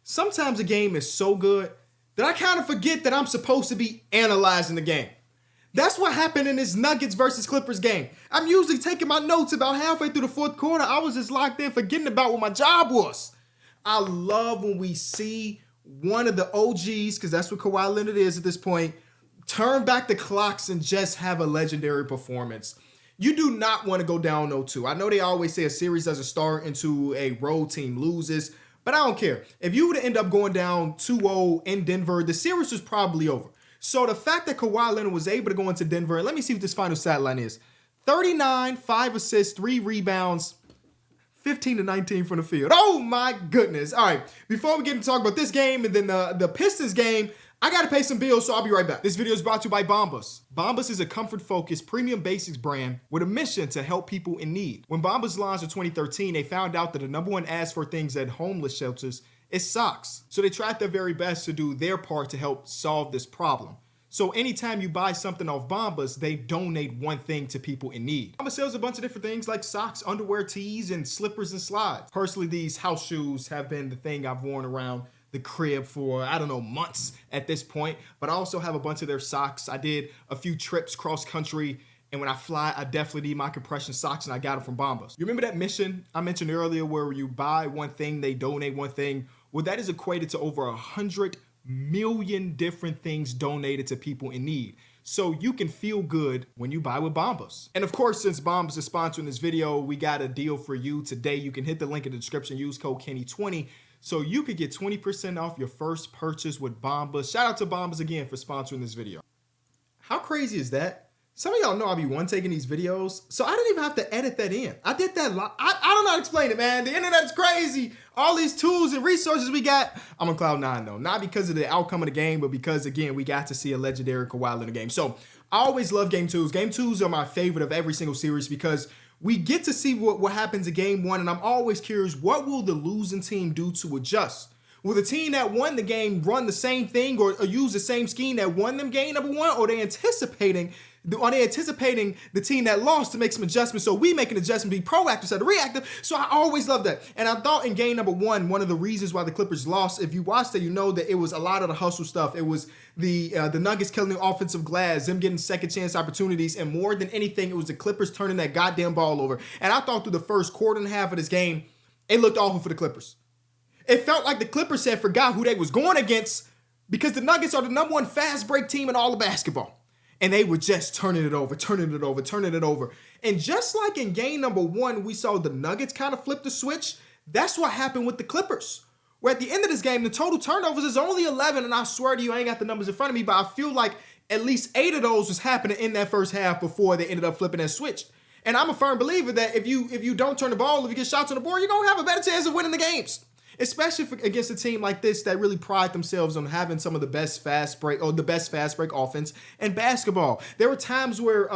Sometimes a game is so good that I kind of forget that I'm supposed to be analyzing the game. That's what happened in this Nuggets versus Clippers game. I'm usually taking my notes about halfway through the fourth quarter. I was just locked in forgetting about what my job was. I love when we see one of the OGs, because that's what Kawhi Leonard is at this point, turn back the clocks and just have a legendary performance. You do not want to go down 0-2. I know they always say a series doesn't start until a road team loses, but I don't care. If you would end up going down 2-0 in Denver, the series was probably over. So the fact that Kawhi Leonard was able to go into Denver, and let me see what this final stat line is. 39, 5 assists, 3 rebounds, 15-19 from the field. Oh my goodness. All right, before we get to talk about this game and then the Pistons game, I got to pay some bills, so I'll be right back. This video is brought to you by Bombas. Bombas is a comfort-focused premium basics brand with a mission to help people in need. When Bombas launched in 2013, they found out that the number one ask for things at homeless shelters is socks. So they tried their very best to do their part to help solve this problem. So anytime you buy something off Bombas, they donate one thing to people in need. Bombas sells a bunch of different things like socks, underwear, tees, and slippers and slides. Personally, these house shoes have been the thing I've worn around the crib for, I don't know, months at this point, but I also have a bunch of their socks. I did a few trips cross country, and when I fly, I definitely need my compression socks, and I got them from Bombas. You remember that mission I mentioned earlier where you buy one thing, they donate one thing? Well, that is equated to over 100 million different things donated to people in need. So you can feel good when you buy with Bombas. And of course, since Bombas is sponsoring this video, we got a deal for you today. You can hit the link in the description, use code Kenny20, so you could get 20% off your first purchase with Bombas. Shout out to Bombas again for sponsoring this video. How crazy is that? Some of y'all know I be one-taking these videos, so I didn't even have to edit that in. I did that I don't know how to explain it, man. The internet's crazy. All these tools and resources we got. I'm on cloud nine, though. Not because of the outcome of the game, but because, again, we got to see a legendary Kawhi in the game. So I always love Game 2s. Game 2s are my favorite of every single series because we get to see what happens in Game 1, and I'm always curious, what will the losing team do to adjust? Will the team that won the game run the same thing or use the same scheme that won them game number one? Or are they anticipating the team that lost to make some adjustments? So we make an adjustment, be proactive instead of reactive. So I always love that. And I thought in game number one of the reasons why the Clippers lost, if you watched it, you know that it was a lot of the hustle stuff. It was the Nuggets killing the offensive glass, them getting second chance opportunities, and more than anything, it was the Clippers turning that goddamn ball over. And I thought through the first quarter and a half of this game, it looked awful for the Clippers. It felt like the Clippers had forgot who they was going against because the Nuggets are the number one fast break team in all of basketball. And they were just turning it over. And just like in game number one, we saw the Nuggets kind of flip the switch. That's what happened with the Clippers. Where at the end of this game, the total turnovers is only 11. And I swear to you, I ain't got the numbers in front of me, but I feel like at least 8 of those was happening in that first half before they ended up flipping that switch. And I'm a firm believer that if you don't turn the ball, if you get shots on the board, you're going to have a better chance of winning the games. Especially against a team like this that really pride themselves on having some of the best fast break offense in basketball. There were times where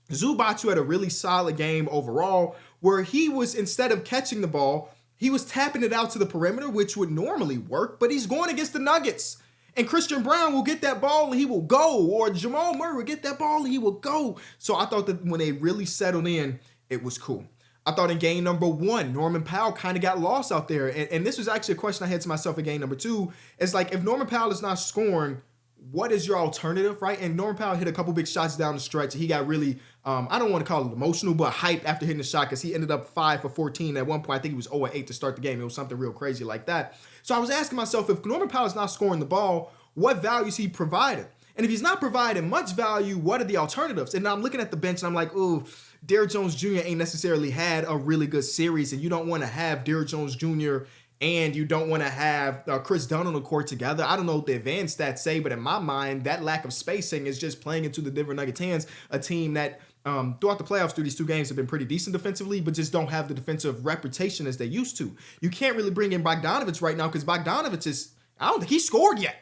Zubac had a really solid game overall, where he was, instead of catching the ball, he was tapping it out to the perimeter, which would normally work, but he's going against the Nuggets. And Christian Brown will get that ball and he will go, or Jamal Murray will get that ball and he will go. So I thought that when they really settled in, it was cool. I thought in game number one, Norman Powell kind of got lost out there. And this was actually a question I had to myself in game number two. It's like, if Norman Powell is not scoring, what is your alternative, right? And Norman Powell hit a couple big shots down the stretch. He got really, I don't want to call it emotional, but hyped after hitting the shot because he ended up 5 for 14. At one point, I think he was 0-8 to start the game. It was something real crazy like that. So I was asking myself, if Norman Powell is not scoring the ball, what value is he providing? And if he's not providing much value, what are the alternatives? And I'm looking at the bench and I'm like, ooh, Derrick Jones Jr. ain't necessarily had a really good series, and you don't want to have Derrick Jones Jr. and you don't want to have Chris Dunn on the court together. I don't know what the advanced stats say, but in my mind, that lack of spacing is just playing into the Denver Nuggets' hands, a team that throughout the playoffs through these 2 games have been pretty decent defensively, but just don't have the defensive reputation as they used to. You can't really bring in Bogdanovich right now because Bogdanovich is, I don't think he scored yet.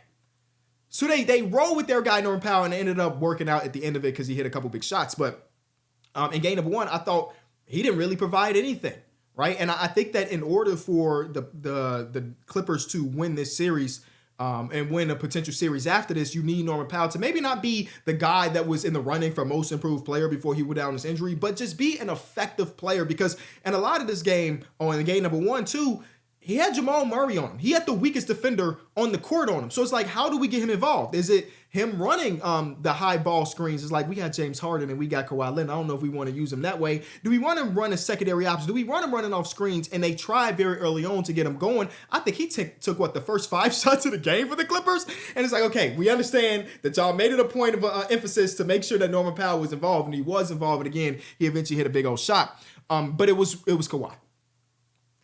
So they roll with their guy, Norman Powell, and it ended up working out at the end of it because he hit a couple big shots. But in game number one, I thought he didn't really provide anything, right? And I think that in order for the Clippers to win this series and win a potential series after this, you need Norman Powell to maybe not be the guy that was in the running for most improved player before he went down his injury, but just be an effective player because in a lot of this game, in game number one, too, he had Jamal Murray on him. He had the weakest defender on the court on him. So it's like, how do we get him involved? Is it him running the high ball screens? It's like, we got James Harden and we got Kawhi Leonard. I don't know if we want to use him that way. Do we want him running secondary options? Do we want him running off screens? And they tried very early on to get him going. I think he took the first 5 shots of the game for the Clippers. And it's like, okay, we understand that y'all made it a point of emphasis to make sure that Norman Powell was involved. And he was involved. And again, he eventually hit a big old shot. But it was Kawhi.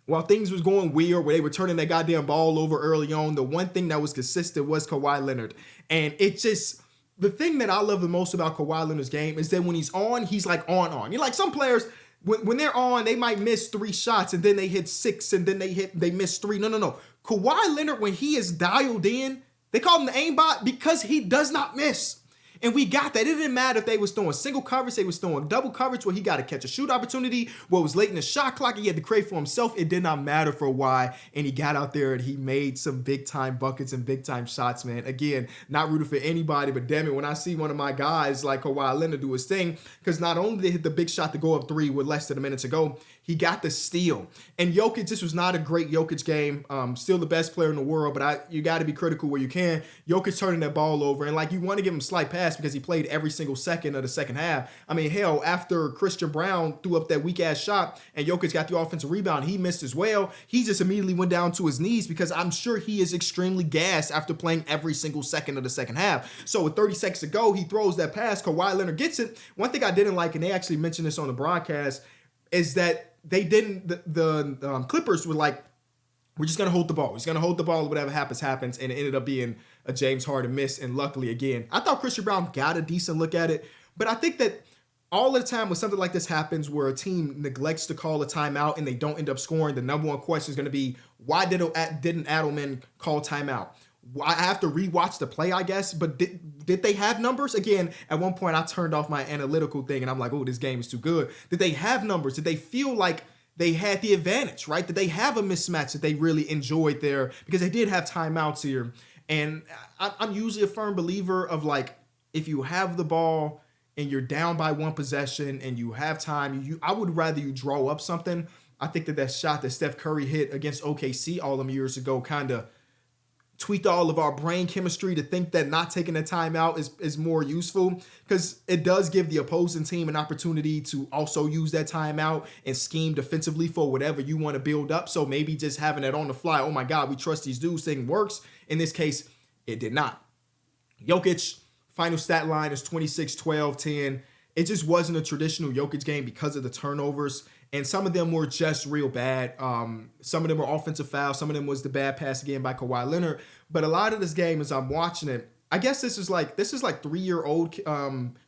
While things was going weird, where they were turning that goddamn ball over early on, the one thing that was consistent was Kawhi Leonard. And it just, the thing that I love the most about Kawhi Leonard's game is that when he's on, he's like on. You're like, some players, when they're on, they might miss 3 shots and then they hit 6 and then they miss 3. No. Kawhi Leonard, when he is dialed in, they call him the aimbot because he does not miss. And we got that. It didn't matter if they was throwing single coverage, they was throwing double coverage where he got to catch a shoot opportunity, where it was late in the shot clock, he had to create for himself. It did not matter for why. And he got out there and he made some big time buckets and big time shots, man. Again, not rooting for anybody, but damn it, when I see one of my guys like Kawhi Leonard do his thing, because not only did he hit the big shot to go up 3 with less than a minute to go, he got the steal. And Jokic, this was not a great Jokic game. Still the best player in the world, but you got to be critical where you can. Jokic turning that ball over, and like, you want to give him a slight pass because he played every single second of the second half. I mean, hell, after Christian Brown threw up that weak-ass shot and Jokic got the offensive rebound, he missed as well. He just immediately went down to his knees because I'm sure he is extremely gassed after playing every single second of the second half. So with 30 seconds to go, he throws that pass. Kawhi Leonard gets it. One thing I didn't like, and they actually mentioned this on the broadcast, is that they didn't, the Clippers were like, we're just going to hold the ball. We're just going to hold the ball. Whatever happens. And it ended up being a James Harden miss. And luckily, again, I thought Christian Brown got a decent look at it. But I think that all the time when something like this happens, where a team neglects to call a timeout and they don't end up scoring, the number one question is going to be, why didn't Adelman call timeout? I have to rewatch the play, I guess. But did they have numbers? Again, at one point, I turned off my analytical thing and I'm like, oh, this game is too good. Did they have numbers? Did they feel like they had the advantage, right? Did they have a mismatch that they really enjoyed there? Because they did have timeouts here. And I'm usually a firm believer of, like, if you have the ball and you're down by 1 possession and you have time, I would rather you draw up something. I think that shot that Steph Curry hit against OKC all them years ago kind of tweaked all of our brain chemistry to think that not taking a timeout is more useful, because it does give the opposing team an opportunity to also use that timeout and scheme defensively for whatever you want to build up. So maybe just having it on the fly, oh my God, we trust these dudes, thing works. In this case, it did not. Jokic, final stat line is 26, 12, 10. It just wasn't a traditional Jokic game because of the turnovers. And some of them were just real bad. Some of them were offensive fouls. Some of them was the bad pass again by Kawhi Leonard. But a lot of this game, as I'm watching it, I guess this is like 3-year-old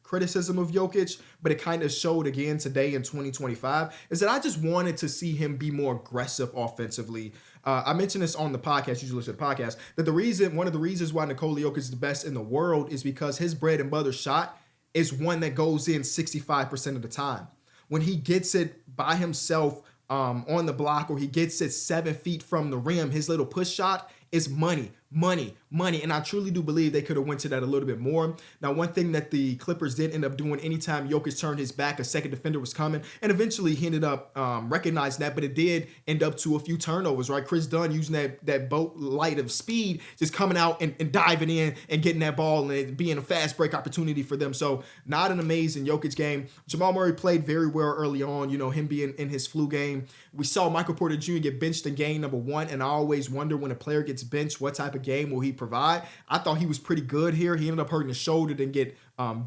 criticism of Jokic, but it kind of showed again today in 2025, is that I just wanted to see him be more aggressive offensively. I mentioned this on the podcast, usually listen to the podcast, that one of the reasons why Nikola Jokic is the best in the world is because his bread and butter shot is one that goes in 65% of the time. When he gets it by himself on the block, or he gets it 7 feet from the rim, his little push shot is money. And I truly do believe they could have went to that a little bit more. Now, one thing that the Clippers did end up doing, anytime Jokic turned his back, a second defender was coming, and eventually he ended up recognizing that, but it did end up to a few turnovers, right? Chris Dunn using that boat light of speed, just coming out and diving in and getting that ball and it being a fast break opportunity for them. So not an amazing Jokic game. Jamal Murray played very well early on, him being in his flu game. We saw Michael Porter Jr. get benched in game number 1, and I always wonder, when a player gets benched, what type of game will he provide? I thought he was pretty good here. He ended up hurting his shoulder, didn't get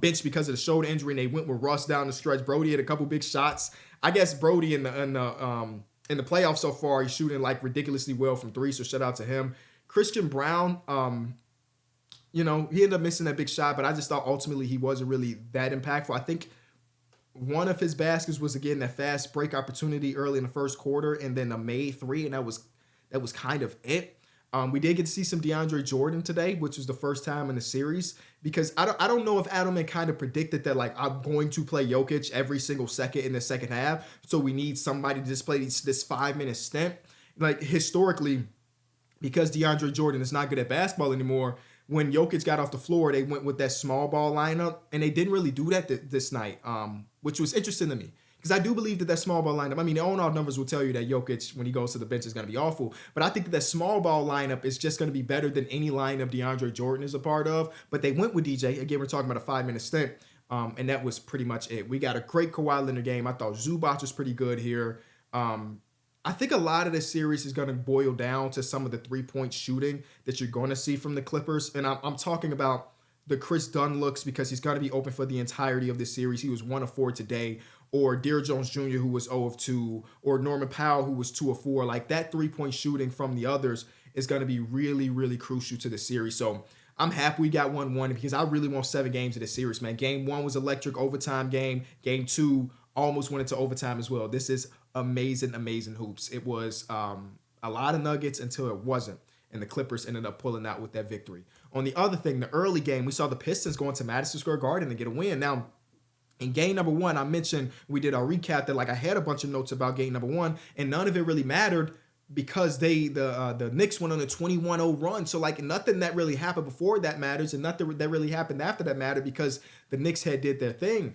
benched because of the shoulder injury, and they went with Russ down the stretch. Brody had a couple big shots. I guess Brody in the playoffs so far, he's shooting like ridiculously well from 3, so shout out to him. Christian Brown, he ended up missing that big shot, but I just thought ultimately he wasn't really that impactful. I think one of his baskets was, again, that fast break opportunity early in the first quarter, and then a made 3, and that was kind of it. We did get to see some DeAndre Jordan today, which was the first time in the series, because I don't know if Adelman kind of predicted that, like, I'm going to play Jokic every single second in the second half, so we need somebody to just play this 5-minute stint. Like, historically, because DeAndre Jordan is not good at basketball anymore, when Jokic got off the floor, they went with that small ball lineup, and they didn't really do that this night, which was interesting to me. because I do believe that small ball lineup, I mean, the all numbers will tell you that Jokic, when he goes to the bench, is going to be awful. But I think that small ball lineup is just going to be better than any lineup DeAndre Jordan is a part of. But they went with DJ. Again, we're talking about a 5-minute stint. And that was pretty much it. We got a great Kawhi Leonard game. I thought Zubac was pretty good here. I think a lot of this series is going to boil down to some of the three-point shooting that you're going to see from the Clippers. And I'm talking about the Chris Dunn looks, because he's going to be open for the entirety of this series. He was 1 of 4 today. Or Derrick Jones Jr., who was 0 of 2. Or Norman Powell, who was 2 of 4. Like, that three-point shooting from the others is going to be really, really crucial to the series. So I'm happy we got 1-1 because I really want 7 games of this series, man. Game 1 was electric, overtime game. Game 2 almost went into overtime as well. This is amazing, amazing hoops. It was a lot of nuggets until it wasn't. And the Clippers ended up pulling out with that victory. On the other thing, the early game, we saw the Pistons going to Madison Square Garden and get a win. Now, in game number 1, I mentioned, we did our recap that, like, I had a bunch of notes about game number 1, and none of it really mattered because the Knicks went on a 21-0 run. So, like, nothing that really happened before that matters, and nothing that really happened after that mattered because the Knicks had did their thing.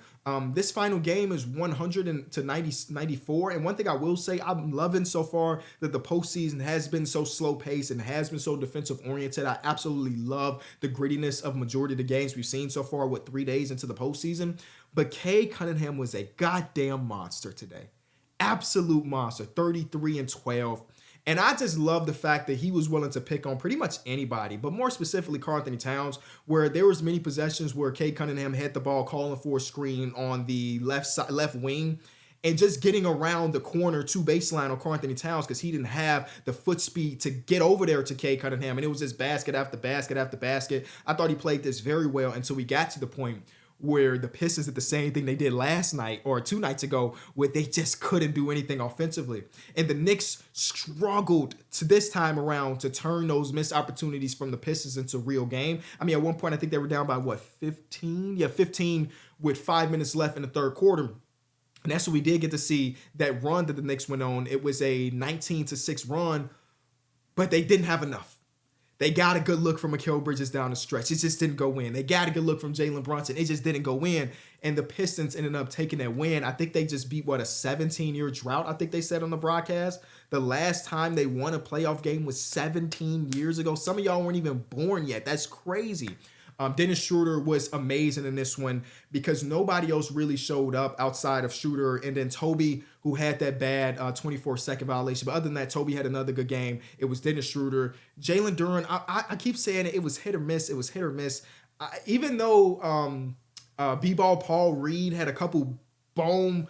This final game is 100-94. And one thing I will say, I'm loving so far that the postseason has been so slow-paced and has been so defensive-oriented. I absolutely love the grittiness of majority of the games we've seen so far, 3 days into the postseason. But Cade Cunningham was a goddamn monster today. Absolute monster, 33-12. And I just love the fact that he was willing to pick on pretty much anybody, but more specifically Karl-Anthony Towns, where there was many possessions where Cade Cunningham had the ball calling for a screen on the left wing and just getting around the corner to baseline on Karl-Anthony Towns because he didn't have the foot speed to get over there to Cade Cunningham. And it was just basket after basket after basket. I thought he played this very well until we got to the point where the Pistons did the same thing they did last night or 2 nights ago, where they just couldn't do anything offensively. And the Knicks struggled to this time around to turn those missed opportunities from the Pistons into real game. I mean, at one point, I think they were down by, 15? Yeah, 15 with 5 minutes left in the third quarter. And that's what we did get to see, that run that the Knicks went on. It was a 19-6 run, but they didn't have enough. They got a good look from Mikal Bridges down the stretch. It just didn't go in. They got a good look from Jalen Brunson. It just didn't go in. And the Pistons ended up taking that win. I think they just beat, a 17-year drought, I think they said on the broadcast. The last time they won a playoff game was 17 years ago. Some of y'all weren't even born yet. That's crazy. Dennis Schroeder was amazing in this one because nobody else really showed up outside of Schroeder, and then Toby, who had that bad 24-second violation. But other than that, Toby had another good game. It was Dennis Schroeder. Jalen Duren, I keep saying it was hit or miss. It was hit or miss. Even though B-Ball Paul Reed had a couple bonehead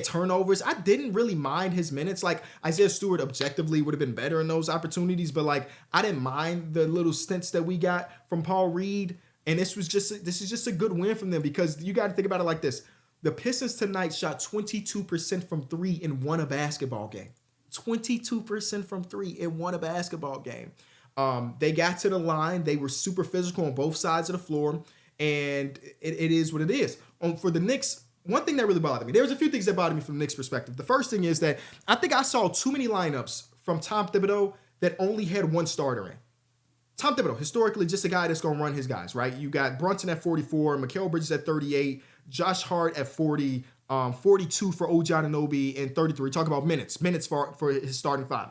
turnovers, I didn't really mind his minutes. Like, Isaiah Stewart objectively would have been better in those opportunities, but like, I didn't mind the little stints that we got from Paul Reed. And this is just a good win from them, because you got to think about it like this. The Pistons tonight shot 22% from 3 and won a basketball game. 22% from 3 and won a basketball game. They got to the line. They were super physical on both sides of the floor, and it is what it is. For the Knicks, one thing that really bothered me, there's a few things that bothered me from the Knicks' perspective. The first thing is that I think I saw too many lineups from Tom Thibodeau that only had one starter in. Tom Thibodeau, historically, just a guy that's going to run his guys, right? You got Brunson at 44, Mikal Bridges at 38, Josh Hart at 40, 42 for OG Anunoby, and 33. Talk about minutes for his starting 5.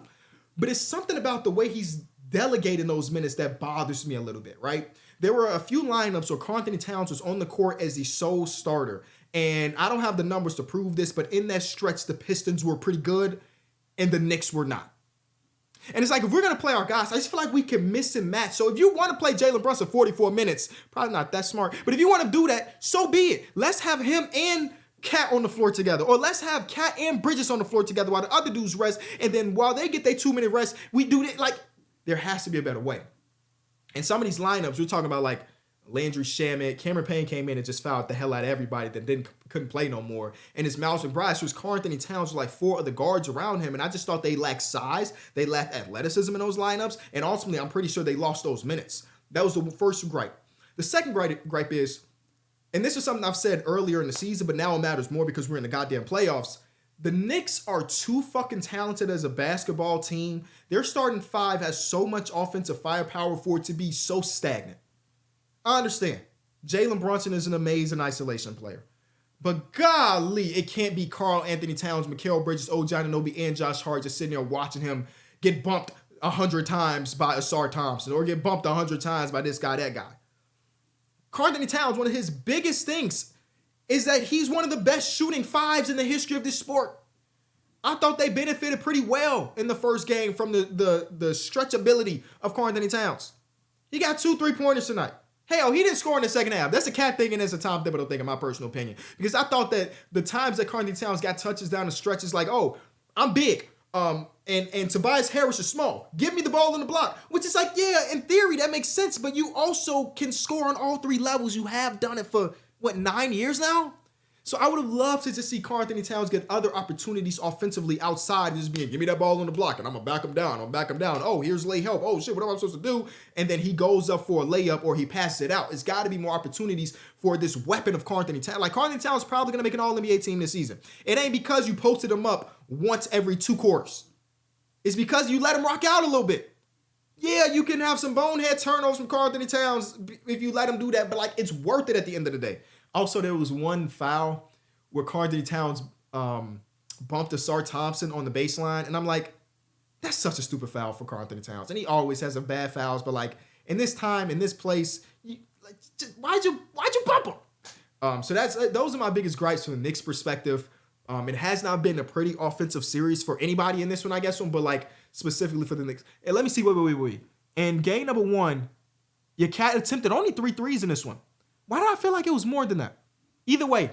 But it's something about the way he's delegating those minutes that bothers me a little bit, right? There were a few lineups where Karl-Anthony Towns was on the court as the sole starter. And I don't have the numbers to prove this, but in that stretch, the Pistons were pretty good and the Knicks were not. And it's like, if we're going to play our guys, I just feel like we can miss and match. So if you want to play Jalen Brunson 44 minutes, probably not that smart. But if you want to do that, so be it. Let's have him and Cat on the floor together. Or let's have Cat and Bridges on the floor together while the other dudes rest. And then while they get their 2-minute rest, we do it. Like, there has to be a better way. And some of these lineups, we're talking about like Landry Shamet, Cameron Payne came in and just fouled the hell out of everybody that couldn't play no more. And it's Miles McBride, so it's Karl-Anthony Towns with like 4 other guards around him. And I just thought they lacked size. They lacked athleticism in those lineups. And ultimately, I'm pretty sure they lost those minutes. That was the first gripe. The second gripe is, and this is something I've said earlier in the season, but now it matters more because we're in the goddamn playoffs. The Knicks are too fucking talented as a basketball team. Their starting 5 has so much offensive firepower for it to be so stagnant. I understand. Jalen Brunson is an amazing isolation player. But golly, it can't be Karl Anthony Towns, Mikal Bridges, OG Anunoby, and Josh Hart just sitting there watching him get bumped 100 times by Asar Thompson or get bumped 100 times by this guy, that guy. Karl Anthony Towns, one of his biggest things is that he's one of the best shooting fives in the history of this sport. I thought they benefited pretty well in the first game from the stretchability of Karl Anthony Towns. He got 2 3-pointers tonight. Hell, he didn't score in the second half. That's a cat thing and it's a Tom Thibodeau thing, in my personal opinion. Because I thought that the times that Karl Anthony Towns got touches down the stretch is like, oh, I'm big. And Tobias Harris is small. Give me the ball in the block. Which is like, yeah, in theory, that makes sense. But you also can score on all 3 levels. You have done it for, 9 years now? So I would have loved to just see Karl Anthony Towns get other opportunities offensively outside, just being, give me that ball on the block, and I'm going to back him down. Oh, here's lay help. Oh, shit, what am I supposed to do? And then he goes up for a layup or he passes it out. It's got to be more opportunities for this weapon of Karl Anthony Towns. Like, Karl Anthony Towns is probably going to make an All-NBA team this season. It ain't because you posted him up once every 2 quarters. It's because you let him rock out a little bit. Yeah, you can have some bonehead turnovers from Karl Anthony Towns if you let him do that, but, like, it's worth it at the end of the day. Also, there was one foul where Karl Anthony Towns bumped Asar Thompson on the baseline, and I'm like, that's such a stupid foul for Karl Anthony Towns. And he always has a bad fouls, but like in this time, in this place, why'd you bump him? So those are my biggest gripes from the Knicks' perspective. It has not been a pretty offensive series for anybody in this one, I guess, but like specifically for the Knicks. And let me see, wait. In game number 1, your cat attempted only 3 threes in this one. Why do I feel like it was more than that? Either way,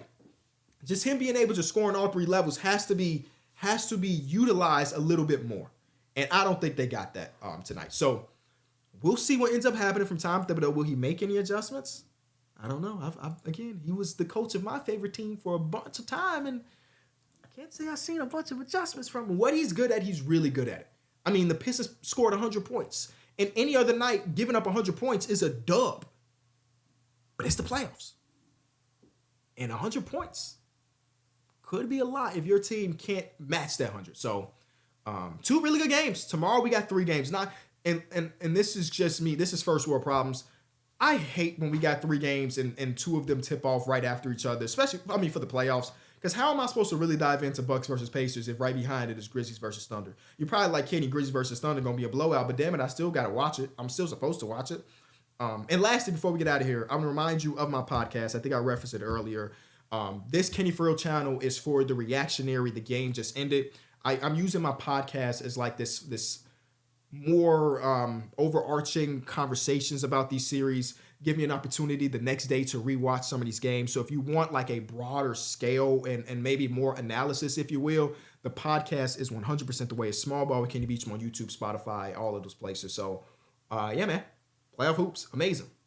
just him being able to score on all 3 levels has to be utilized a little bit more. And I don't think they got that tonight. So we'll see what ends up happening from Tom Thibodeau. Will he make any adjustments? I don't know. Again, he was the coach of my favorite team for a bunch of time, and I can't say I've seen a bunch of adjustments from him. What he's good at, he's really good at it. I mean, the Pistons scored 100 points. And any other night, giving up 100 points is a dub. But it's the playoffs. And 100 points could be a lot if your team can't match that 100. So, 2 really good games. Tomorrow we got 3 games. And this is just me. This is first world problems. I hate when we got 3 games and 2 of them tip off right after each other, especially, for the playoffs. Because how am I supposed to really dive into Bucks versus Pacers if right behind it is Grizzlies versus Thunder? You're probably like, Kenny, Grizzlies versus Thunder going to be a blowout, but damn it, I still got to watch it. I'm still supposed to watch it. And lastly, before we get out of here, I'm going to remind you of my podcast. I think I referenced it earlier. This Kenny For Real channel is for the reactionary. The game just ended. I'm using my podcast as like this more overarching conversations about these series. Give me an opportunity the next day to rewatch some of these games. So if you want like a broader scale and maybe more analysis, if you will, the podcast is 100% the way. It's Small Ball with Kenny Beach on YouTube, Spotify, all of those places. So yeah, man. Playoff hoops, amazing.